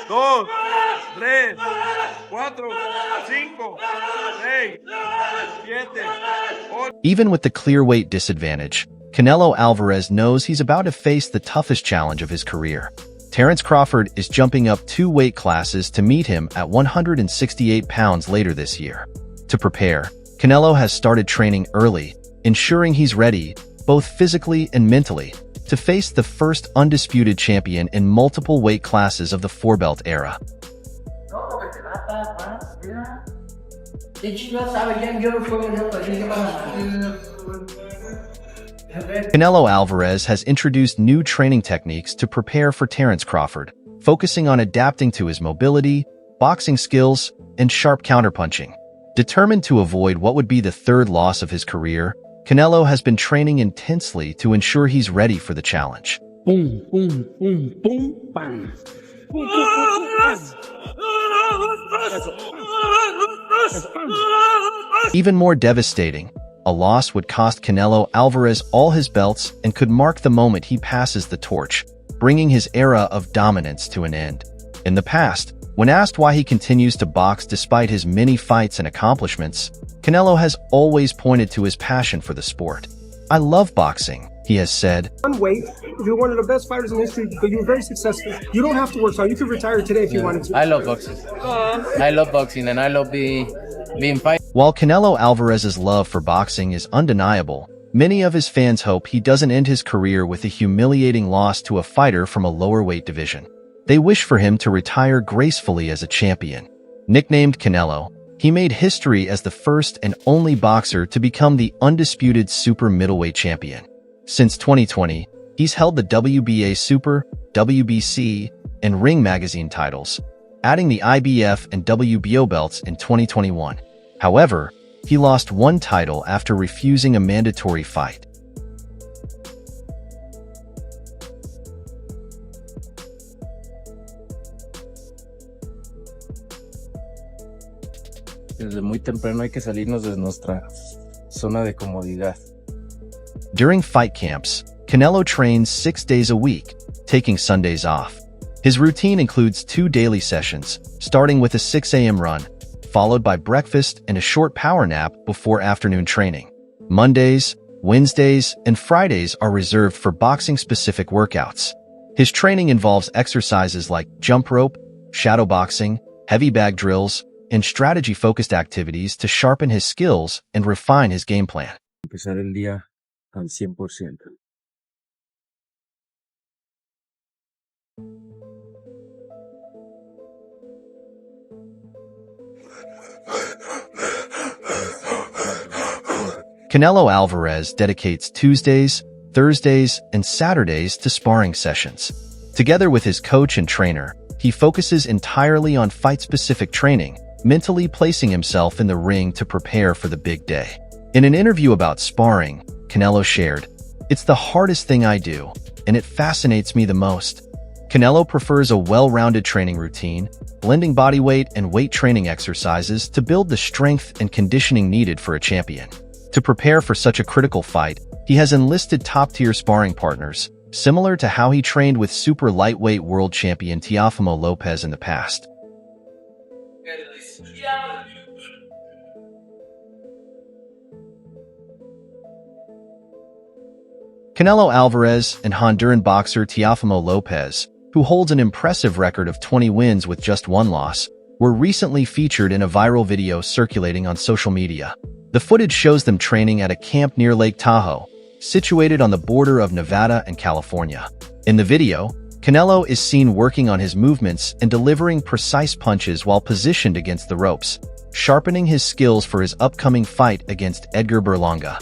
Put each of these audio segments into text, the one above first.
2, 3, 4, 5, 6, 7, 8. Even with the clear weight disadvantage, Canelo Alvarez knows he's about to face the toughest challenge of his career. Terence Crawford is jumping up 2 weight classes to meet him at 168 pounds later this year. To prepare, Canelo has started training early, ensuring he's ready, both physically and mentally, to face the first undisputed champion in multiple weight classes of the four-belt era. Canelo Alvarez has introduced new training techniques to prepare for Terence Crawford, focusing on adapting to his mobility, boxing skills, and sharp counterpunching. Determined to avoid what would be the third loss of his career, Canelo has been training intensely to ensure he's ready for the challenge. Boom, boom, boom, boom, bang. Boom, boom, boom, bang. Even more devastating, a loss would cost Canelo Alvarez all his belts and could mark the moment he passes the torch, bringing his era of dominance to an end. In the past, when asked why he continues to box despite his many fights and accomplishments, Canelo has always pointed to his passion for the sport. "I love boxing," he has said. One weight, you're one of the best fighters in history, but you're very successful. You don't have to work hard. You could retire today if you wanted to. I love boxing. I love boxing and I love being fighting. While Canelo Alvarez's love for boxing is undeniable, many of his fans hope he doesn't end his career with a humiliating loss to a fighter from a lower weight division. They wish for him to retire gracefully as a champion. Nicknamed Canelo, he made history as the first and only boxer to become the undisputed super middleweight champion. Since 2020, he's held the WBA Super, WBC, and Ring Magazine titles, adding the IBF and WBO belts in 2021. However, he lost one title after refusing a mandatory fight. Desde muy temprano hay que salirnos de nuestra zona de comodidad. During fight camps, Canelo trains 6 days a week, taking Sundays off. His routine includes 2 daily sessions, starting with a 6 a.m. run, followed by breakfast and a short power nap before afternoon training. Mondays, Wednesdays, and Fridays are reserved for boxing-specific workouts. His training involves exercises like jump rope, shadow boxing, heavy bag drills, and strategy-focused activities to sharpen his skills and refine his game plan. Empezar el día al 100%. Canelo Alvarez dedicates Tuesdays, Thursdays, and Saturdays to sparring sessions. Together with his coach and trainer, he focuses entirely on fight-specific training, mentally placing himself in the ring to prepare for the big day. In an interview about sparring, Canelo shared, "It's the hardest thing I do, and it fascinates me the most." Canelo prefers a well-rounded training routine, blending bodyweight and weight training exercises to build the strength and conditioning needed for a champion. To prepare for such a critical fight, he has enlisted top-tier sparring partners, similar to how he trained with super lightweight world champion Teofimo Lopez in the past. Canelo Alvarez and Honduran boxer Teofimo Lopez, who holds an impressive record of 20 wins with just 1 loss, were recently featured in a viral video circulating on social media. The footage shows them training at a camp near Lake Tahoe, situated on the border of Nevada and California. In the video, Canelo is seen working on his movements and delivering precise punches while positioned against the ropes, sharpening his skills for his upcoming fight against Edgar Berlanga.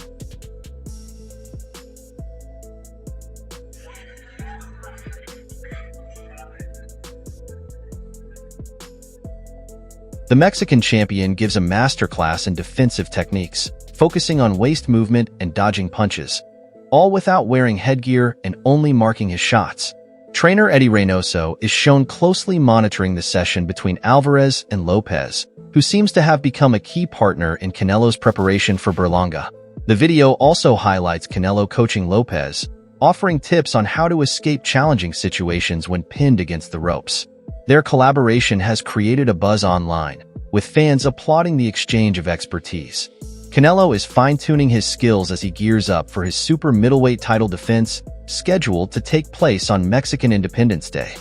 The Mexican champion gives a masterclass in defensive techniques, focusing on waist movement and dodging punches, all without wearing headgear and only marking his shots. Trainer Eddie Reynoso is shown closely monitoring the session between Alvarez and Lopez, who seems to have become a key partner in Canelo's preparation for Berlanga. The video also highlights Canelo coaching Lopez, offering tips on how to escape challenging situations when pinned against the ropes. Their collaboration has created a buzz online, with fans applauding the exchange of expertise. Canelo is fine-tuning his skills as he gears up for his super middleweight title defense, scheduled to take place on Mexican Independence Day.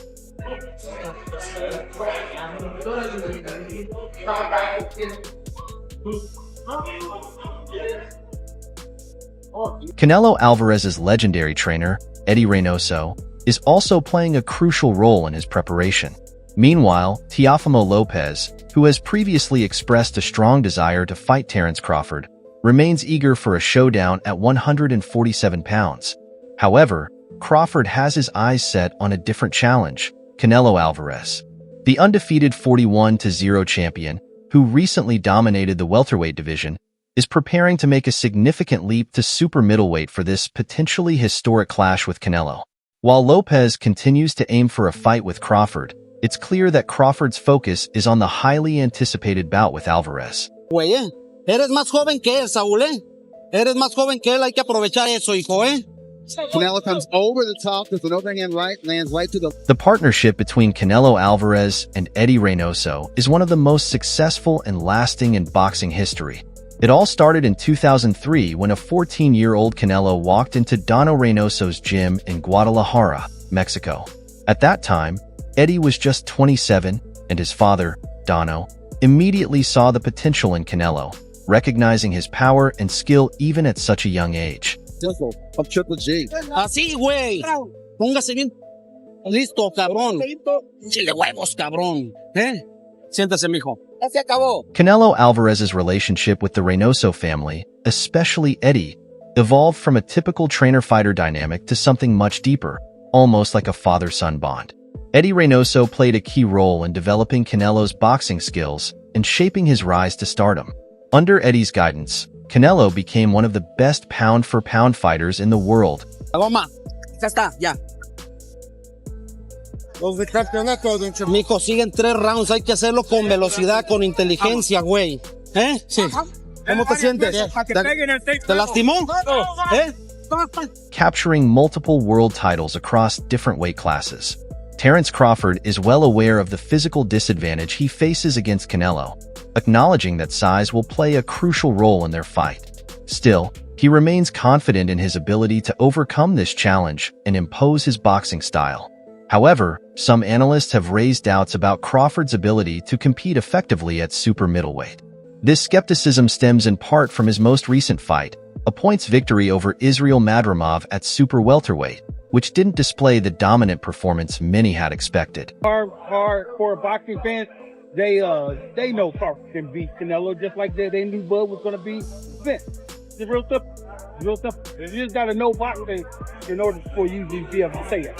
Canelo Alvarez's legendary trainer, Eddie Reynoso, is also playing a crucial role in his preparation. Meanwhile, Teofimo Lopez, who has previously expressed a strong desire to fight Terence Crawford, remains eager for a showdown at 147 pounds. However, Crawford has his eyes set on a different challenge, Canelo Alvarez. The undefeated 41-0 champion, who recently dominated the welterweight division, is preparing to make a significant leap to super middleweight for this potentially historic clash with Canelo. While Lopez continues to aim for a fight with Crawford, it's clear that Crawford's focus is on the highly anticipated bout with Alvarez. Güey, eres más joven que él, Saúl, Eres más joven que él, hay que aprovechar eso, hijo, Canelo comes over the top with an overhand right, lands right to the... The partnership between Canelo Alvarez and Eddie Reynoso is one of the most successful and lasting in boxing history. It all started in 2003 when a 14-year-old Canelo walked into Dono Reynoso's gym in Guadalajara, Mexico. At that time, Eddie was just 27, and his father, Dono, immediately saw the potential in Canelo, recognizing his power and skill even at such a young age. Of Triple G. Así, güey. Póngase bien. Listo, cabrón. Chile huevos, cabrón. Siéntase, mijo. Ya se acabó. Canelo Alvarez's relationship with the Reynoso family, especially Eddie, evolved from a typical trainer-fighter dynamic to something much deeper, almost like a father-son bond. Eddie Reynoso played a key role in developing Canelo's boxing skills and shaping his rise to stardom. Under Eddie's guidance, Canelo became one of the best pound-for-pound fighters in the world. Paloma, ya está, ya. Mijo, siguen 3 rounds, hay que hacerlo con velocidad, con inteligencia, güey. Sí. ¿Cómo te sientes? ¿Te lastimó? Capturing multiple world titles across different weight classes, Terence Crawford is well aware of the physical disadvantage he faces against Canelo, acknowledging that size will play a crucial role in their fight. Still, he remains confident in his ability to overcome this challenge and impose his boxing style. However, some analysts have raised doubts about Crawford's ability to compete effectively at super middleweight. This skepticism stems in part from his most recent fight, a points victory over Israel Madrimov at super welterweight, which didn't display the dominant performance many had expected. For boxing fans, they know Crawford can beat Canelo just like they knew Bud was going to be Vince. It's real simple. Real simple. You just got to know boxing in order for you to be able to say it.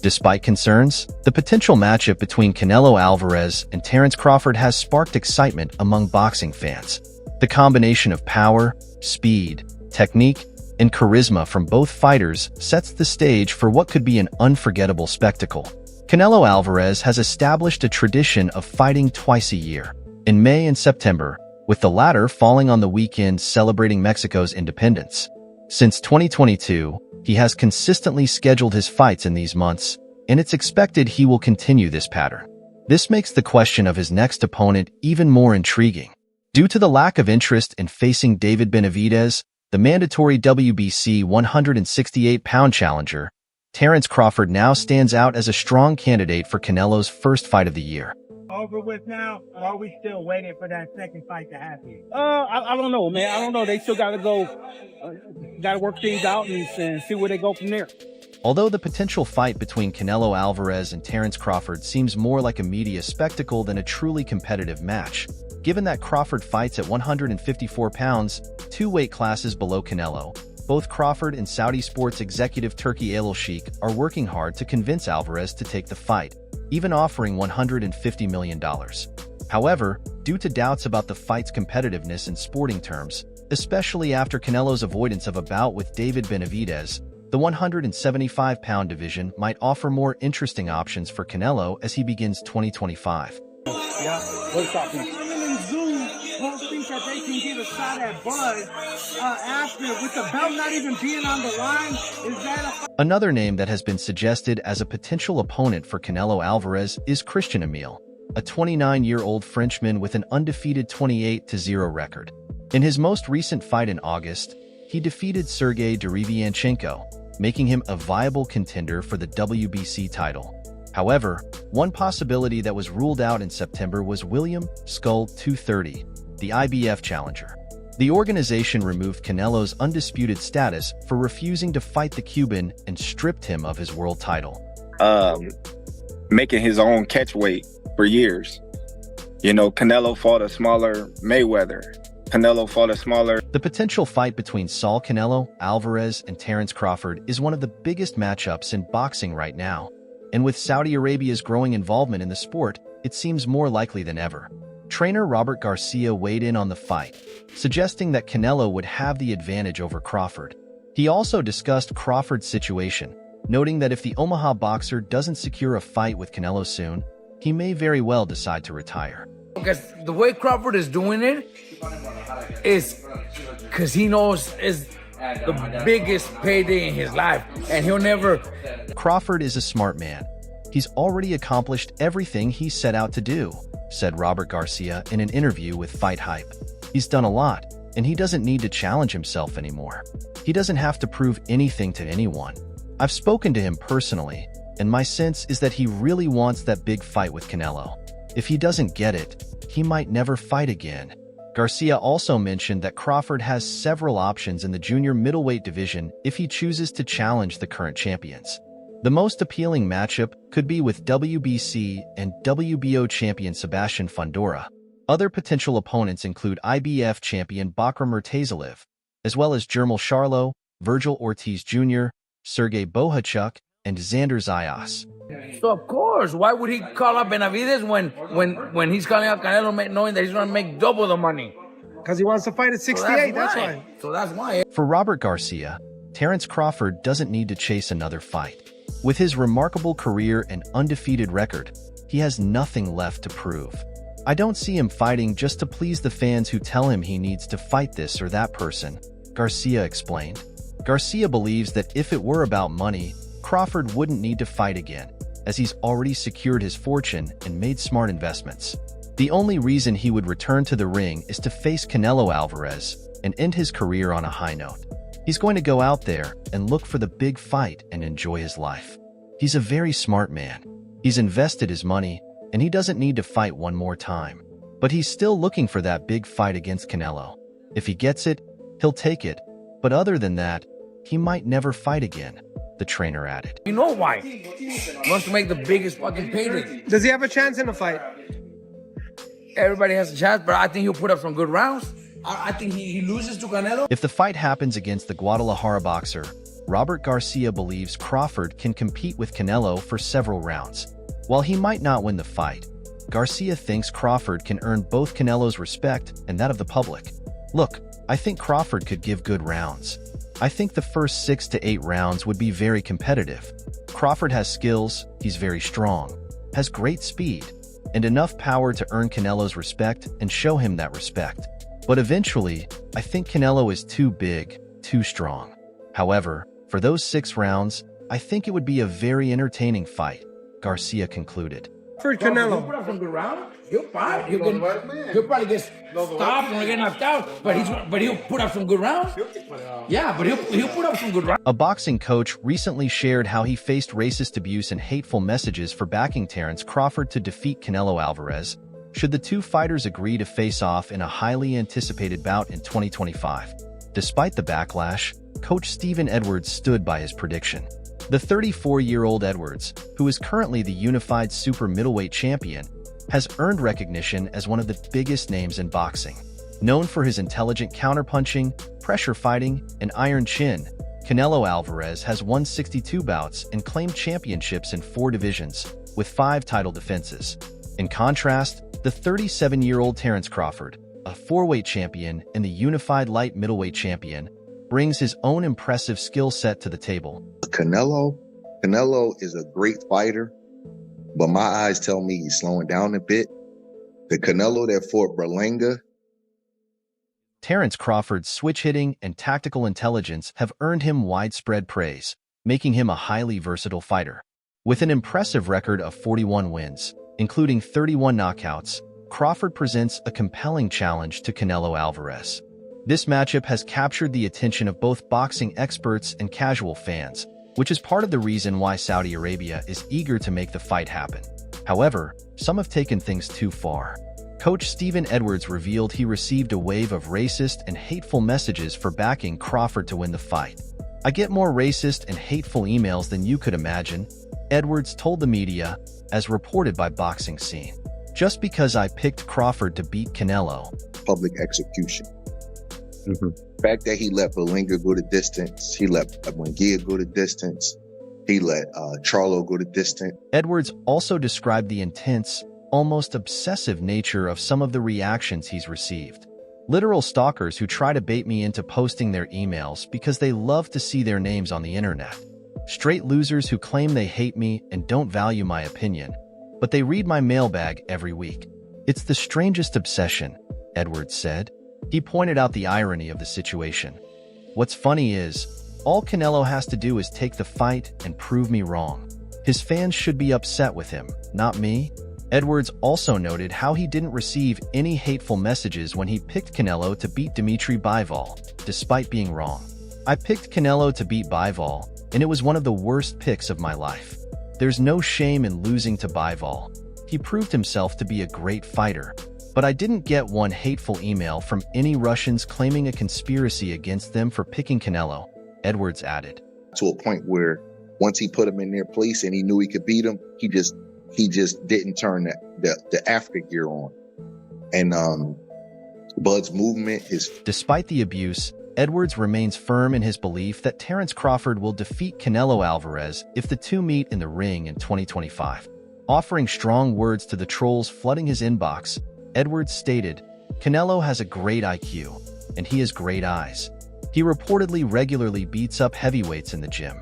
Despite concerns, the potential matchup between Canelo Alvarez and Terence Crawford has sparked excitement among boxing fans. The combination of power, speed, technique, and charisma from both fighters sets the stage for what could be an unforgettable spectacle. Canelo Alvarez has established a tradition of fighting twice a year, in May and September, with the latter falling on the weekend celebrating Mexico's independence. Since 2022, he has consistently scheduled his fights in these months, and it's expected he will continue this pattern. This makes the question of his next opponent even more intriguing. Due to the lack of interest in facing David Benavidez, the mandatory WBC 168-pound challenger, Terence Crawford now stands out as a strong candidate for Canelo's first fight of the year. Over with now, or are we still waiting for that second fight to happen? I don't know, man. I don't know. They still got to go, got to work things out and see where they go from there. Although the potential fight between Canelo Alvarez and Terence Crawford seems more like a media spectacle than a truly competitive match, given that Crawford fights at 154 pounds, 2 weight classes below Canelo, both Crawford and Saudi sports executive Turki Al-Sheikh are working hard to convince Alvarez to take the fight, even offering $150 million. However, due to doubts about the fight's competitiveness in sporting terms, especially after Canelo's avoidance of a bout with David Benavidez, the 175-pound division might offer more interesting options for Canelo as he begins 2025. Yeah, what's happening? that they can get a shot at Bud after, with the belt not even being on the line? Is that a... Another name that has been suggested as a potential opponent for Canelo Alvarez is Christian Emile, a 29-year-old Frenchman with an undefeated 28-0 record. In his most recent fight in August, he defeated Sergey Derevyanchenko, making him a viable contender for the WBC title. However, one possibility that was ruled out in September was William Skull 230, the IBF challenger. The organization removed Canelo's undisputed status for refusing to fight the Cuban and stripped him of his world title. Making his own catch weight for years. You know, Canelo fought a smaller Mayweather. Canelo fought a smaller... The potential fight between Saul Canelo Alvarez and Terence Crawford is one of the biggest matchups in boxing right now. And with Saudi Arabia's growing involvement in the sport, it seems more likely than ever. Trainer Robert Garcia weighed in on the fight, suggesting that Canelo would have the advantage over Crawford. He also discussed Crawford's situation, noting that if the Omaha boxer doesn't secure a fight with Canelo soon, he may very well decide to retire. Because the way Crawford is doing it is because he knows it's the biggest payday in his life, and he'll never... Crawford is a smart man. He's already accomplished everything he set out to do, said Robert Garcia in an interview with Fight Hype. He's done a lot, and he doesn't need to challenge himself anymore. He doesn't have to prove anything to anyone. I've spoken to him personally, and my sense is that he really wants that big fight with Canelo. If he doesn't get it, he might never fight again. Garcia also mentioned that Crawford has several options in the junior middleweight division if he chooses to challenge the current champions. The most appealing matchup could be with WBC and WBO champion Sebastian Fundora. Other potential opponents include IBF champion Bakram Murtazalev, as well as Jermel Charlo, Virgil Ortiz Jr., Sergey Bohachuk, and Xander Zayas. So of course, why would he call up Benavidez when he's calling up Canelo knowing that he's going to make double the money? Because he wants to fight at 68, that's why. So that's why. For Robert Garcia, Terence Crawford doesn't need to chase another fight. With his remarkable career and undefeated record, he has nothing left to prove. I don't see him fighting just to please the fans who tell him he needs to fight this or that person, Garcia explained. Garcia believes that if it were about money, Crawford wouldn't need to fight again, as he's already secured his fortune and made smart investments. The only reason he would return to the ring is to face Canelo Alvarez and end his career on a high note. He's going to go out there and look for the big fight and enjoy his life. He's a very smart man. He's invested his money, and he doesn't need to fight one more time. But he's still looking for that big fight against Canelo. If he gets it, he'll take it. But other than that, he might never fight again, the trainer added. You know why? He wants to make the biggest fucking payday. Does he have a chance in a fight? Everybody has a chance, but I think he'll put up some good rounds. I think he loses to Canelo. If the fight happens against the Guadalajara boxer, Robert Garcia believes Crawford can compete with Canelo for several rounds. While he might not win the fight, Garcia thinks Crawford can earn both Canelo's respect and that of the public. Look, I think Crawford could give good rounds. I think the first 6 to 8 rounds would be very competitive. Crawford has skills, he's very strong, has great speed, and enough power to earn Canelo's respect and show him that respect. But eventually, I think Canelo is too big, too strong. However, for those 6 rounds, I think it would be a very entertaining fight, Garcia concluded. For Canelo. He'll put up some good rounds. He'll fight. He'll probably get stopped and get knocked out. But he'll put up some good rounds. Yeah, but he'll put up some good rounds. A boxing coach recently shared how he faced racist abuse and hateful messages for backing Terence Crawford to defeat Canelo Alvarez, should the two fighters agree to face off in a highly anticipated bout in 2025. Despite the backlash, coach Stephen Edwards stood by his prediction. The 34-year-old Edwards, who is currently the unified super middleweight champion, has earned recognition as one of the biggest names in boxing. Known for his intelligent counterpunching, pressure fighting, and iron chin, Canelo Alvarez has won 62 bouts and claimed championships in 4 divisions, with 5 title defenses. In contrast, the 37-year-old Terence Crawford, a 4-weight champion and the unified light middleweight champion, brings his own impressive skill set to the table. Canelo is a great fighter, but my eyes tell me he's slowing down a bit. The Canelo that fought Berlanga Terence Crawford's switch hitting and tactical intelligence have earned him widespread praise, making him a highly versatile fighter. With an impressive record of 41 wins, including 31 knockouts, Crawford presents a compelling challenge to Canelo Alvarez. This matchup has captured the attention of both boxing experts and casual fans, which is part of the reason why Saudi Arabia is eager to make the fight happen. However, some have taken things too far. Coach Stephen Edwards revealed he received a wave of racist and hateful messages for backing Crawford to win the fight. "I get more racist and hateful emails than you could imagine," Edwards told the media, as reported by Boxing Scene. "Just because I picked Crawford to beat Canelo." Public execution. The fact that he let Berlinger go the distance, he let Munguia go the distance, he let Charlo go the distance. Edwards also described the intense, almost obsessive nature of some of the reactions he's received. "Literal stalkers who try to bait me into posting their emails because they love to see their names on the internet. Straight losers who claim they hate me and don't value my opinion, but they read my mailbag every week. It's the strangest obsession," Edwards said. He pointed out the irony of the situation. "What's funny is, all Canelo has to do is take the fight and prove me wrong. His fans should be upset with him, not me." Edwards also noted how he didn't receive any hateful messages when he picked Canelo to beat Dimitri Bivol, despite being wrong. "I picked Canelo to beat Bivol, and it was one of the worst picks of my life. There's no shame in losing to Bivol. He proved himself to be a great fighter. But I didn't get one hateful email from any Russians claiming a conspiracy against them for picking Canelo," Edwards added. To a point where once he put him in their place and he knew he could beat him, he just didn't turn the after gear on. And Bud's movement is... Despite the abuse, Edwards remains firm in his belief that Terence Crawford will defeat Canelo Alvarez if the two meet in the ring in 2025. Offering strong words to the trolls flooding his inbox, Edwards stated, "Canelo has a great IQ, and he has great eyes. He reportedly regularly beats up heavyweights in the gym.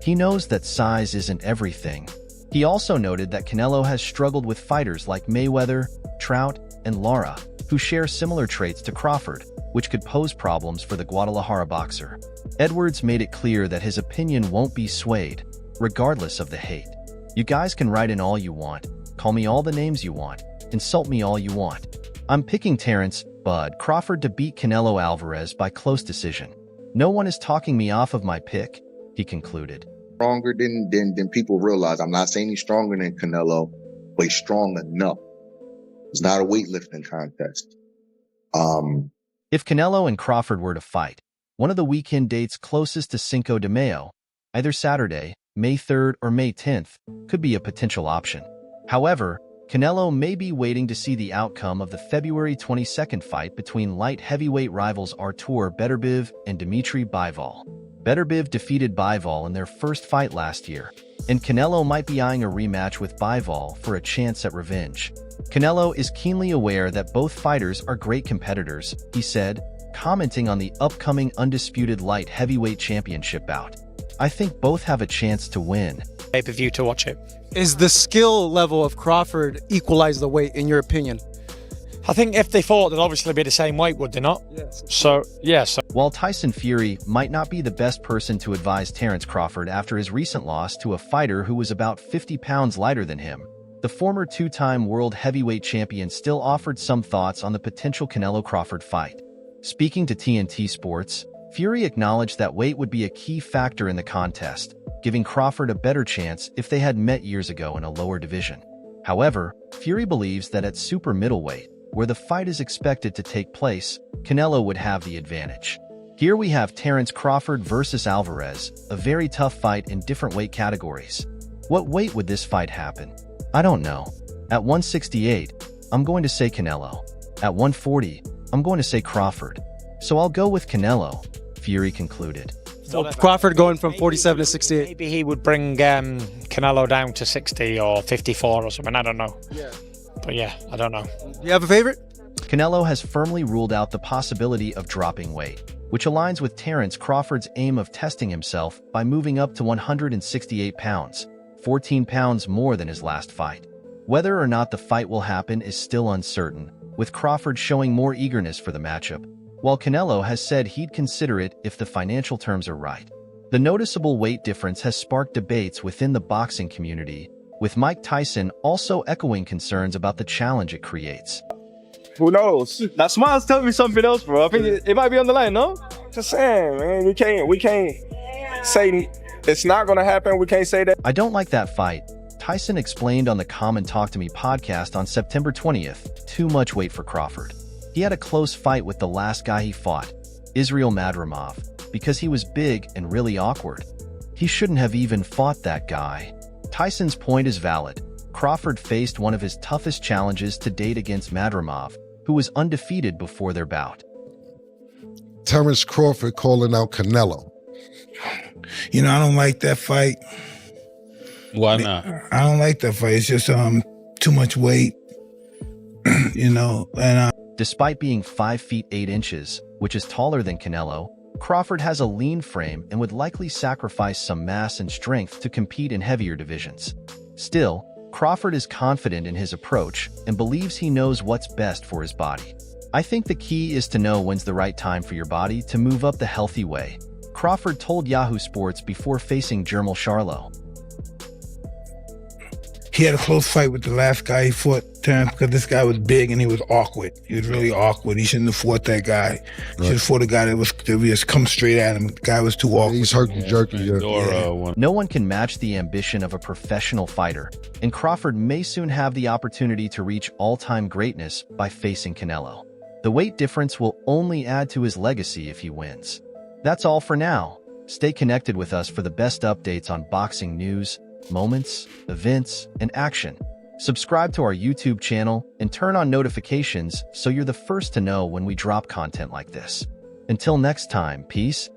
He knows that size isn't everything." He also noted that Canelo has struggled with fighters like Mayweather, Trout, and Lara, who share similar traits to Crawford, which could pose problems for the Guadalajara boxer. Edwards made it clear that his opinion won't be swayed, regardless of the hate. "You guys can write in all you want, call me all the names you want, insult me all you want. I'm picking Terence Bud Crawford to beat Canelo Alvarez by close decision. No one is talking me off of my pick," he concluded. Stronger than people realize. I'm not saying he's stronger than Canelo, but he's strong enough. It's not a weightlifting contest. If Canelo and Crawford were to fight, one of the weekend dates closest to Cinco de Mayo, either Saturday, May 3rd or May 10th, could be a potential option. However, Canelo may be waiting to see the outcome of the February 22nd fight between light heavyweight rivals Artur Beterbiev and Dimitri Bivol. Beterbiev defeated Bivol in their first fight last year, and Canelo might be eyeing a rematch with Bivol for a chance at revenge. Canelo is keenly aware that both fighters are great competitors, he said, commenting on the upcoming Undisputed light heavyweight championship bout. "I think both have a chance to win." Pay-per-view to watch it. Is the skill level of Crawford equalize the weight, in your opinion? I think if they fought, they'd obviously be the same weight, would they not? Yes. So, yes. While Tyson Fury might not be the best person to advise Terence Crawford after his recent loss to a fighter who was about 50 pounds lighter than him, the former two-time world heavyweight champion still offered some thoughts on the potential Canelo-Crawford fight. Speaking to TNT Sports, Fury acknowledged that weight would be a key factor in the contest, giving Crawford a better chance if they had met years ago in a lower division. However, Fury believes that at super middleweight, where the fight is expected to take place, Canelo would have the advantage. Here we have Terence Crawford versus Alvarez, a very tough fight in different weight categories. What weight would this fight happen? I don't know. At 168, I'm going to say Canelo. At 140, I'm going to say Crawford. So I'll go with Canelo, Fury concluded. So Crawford going from 47 to 68. Maybe he would bring Canelo down to 60 or 54 or something. I don't know. Yeah. But yeah, I don't know. Do you have a favorite? Canelo has firmly ruled out the possibility of dropping weight, which aligns with Terence Crawford's aim of testing himself by moving up to 168 pounds, 14 pounds more than his last fight. Whether or not the fight will happen is still uncertain, with Crawford showing more eagerness for the matchup, while Canelo has said he'd consider it if the financial terms are right. The noticeable weight difference has sparked debates within the boxing community, with Mike Tyson also echoing concerns about the challenge it creates. Who knows? That smile's telling me something else, bro. I think it might be on the line, no? Just saying, man. We can't say it's not gonna happen. We can't say that. I don't like that fight, Tyson explained on the Come and Talk to Me podcast on September 20th. Too much weight for Crawford. He had a close fight with the last guy he fought, Israel Madrimov, because he was big and really awkward. He shouldn't have even fought that guy. Tyson's point is valid. Crawford faced one of his toughest challenges to date against Madrimov, who was undefeated before their bout. Terence Crawford calling out Canelo. You know, I don't like that fight. Why not? I don't like that fight. It's just too much weight, you know. And despite being 5 feet 8 inches, which is taller than Canelo, Crawford has a lean frame and would likely sacrifice some mass and strength to compete in heavier divisions. Still, Crawford is confident in his approach and believes he knows what's best for his body. I think the key is to know when's the right time for your body to move up the healthy way, Crawford told Yahoo Sports before facing Jermall Charlo. he had a close fight with the last guy he fought, Terence, because this guy was big and he was awkward. He was really awkward. He shouldn't have fought that guy. He should have fought a guy that would just come straight at him. The guy was too awkward. He's herky-jerky. No one can match the ambition of a professional fighter, and Crawford may soon have the opportunity to reach all-time greatness by facing Canelo. The weight difference will only add to his legacy if he wins. That's all for now. Stay connected with us for the best updates on boxing news, moments, events, and action. Subscribe to our YouTube channel and turn on notifications so you're the first to know when we drop content like this. Until next time, peace.